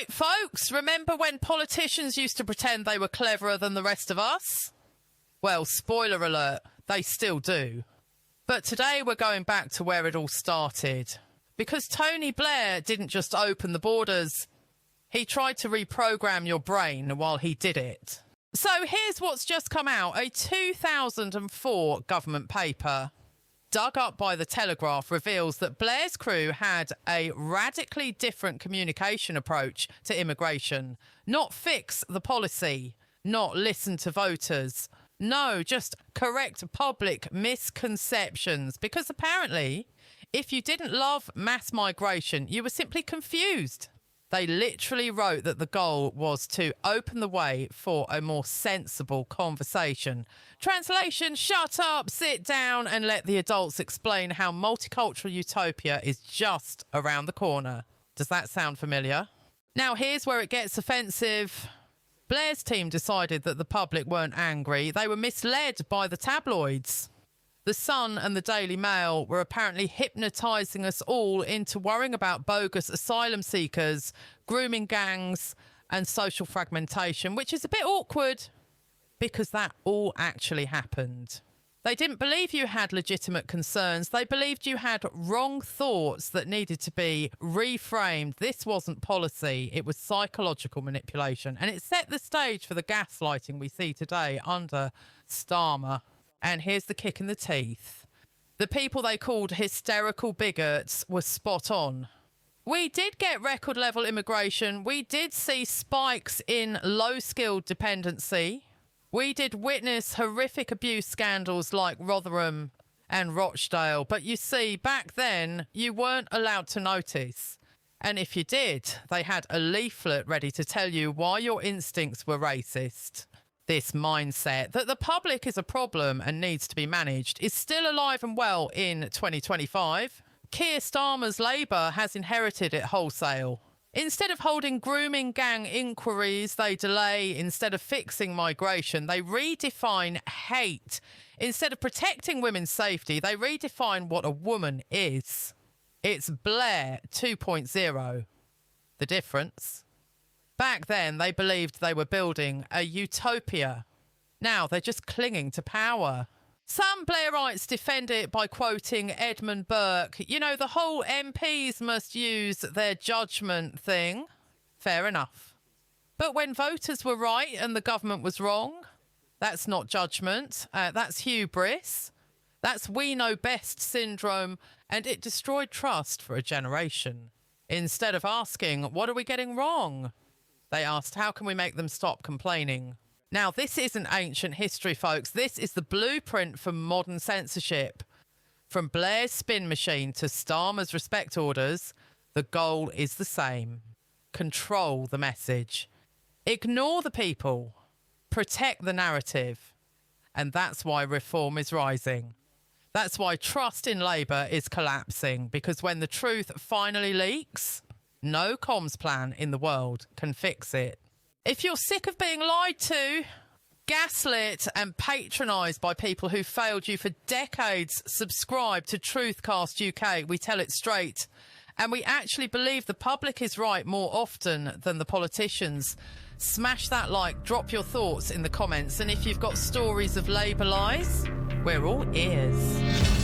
right, folks, remember when politicians used to pretend they were cleverer than the rest of us? Well, spoiler alert, they still do. But today we're going back to where it all started. Because Tony Blair didn't just open the borders, he tried to reprogram your brain while he did it. So here's what's just come out. A 2004 government paper dug up by the Telegraph reveals that Blair's crew had a radically different communication approach to immigration. Not fix the policy, not listen to voters. No, just correct public misconceptions. Because apparently, if you didn't love mass migration, you were simply confused. They literally wrote that the goal was to open the way for a more sensible conversation. Translation, shut up, sit down and let the adults explain how multicultural utopia is just around the corner. Does that sound familiar? Now, here's where it gets offensive. Blair's team decided that the public weren't angry. They were misled by the tabloids. The Sun and the Daily Mail were apparently hypnotising us all into worrying about bogus asylum seekers, grooming gangs and social fragmentation, which is a bit awkward because that all actually happened. They didn't believe you had legitimate concerns. They believed you had wrong thoughts that needed to be reframed. This wasn't policy. It was psychological manipulation. And it set the stage for the gaslighting we see today under Starmer. And here's the kick in the teeth. The people they called hysterical bigots were spot on. We did get record level immigration. We did see spikes in low-skilled dependency. We did witness horrific abuse scandals like Rotherham and Rochdale. But you see, back then, you weren't allowed to notice. And if you did, they had a leaflet ready to tell you why your instincts were racist. This mindset that the public is a problem and needs to be managed is still alive and well in 2025. Keir Starmer's Labour has inherited it wholesale. Instead of holding grooming gang inquiries, they delay. Instead of fixing migration, they redefine hate. Instead of protecting women's safety, they redefine what a woman is. It's Blair 2.0. The difference? Back then, they believed they were building a utopia. Now they're just clinging to power. Some Blairites defend it by quoting Edmund Burke. You know, the whole MPs must use their judgment thing. Fair enough. But when voters were right and the government was wrong, that's not judgment. That's hubris. That's we know best syndrome. And it destroyed trust for a generation. Instead of asking, what are we getting wrong? They asked, how can we make them stop complaining? Now, this isn't ancient history, folks. This is the blueprint for modern censorship. From Blair's spin machine to Starmer's respect orders, the goal is the same. Control the message. Ignore the people. Protect the narrative. And that's why reform is rising. That's why trust in Labour is collapsing, because when the truth finally leaks, no comms plan in the world can fix it. If you're sick of being lied to, gaslit and patronised by people who failed you for decades, subscribe to TruthCast UK. We tell it straight. And we actually believe the public is right more often than the politicians. Smash that like, drop your thoughts in the comments. And if you've got stories of Labour lies, we're all ears.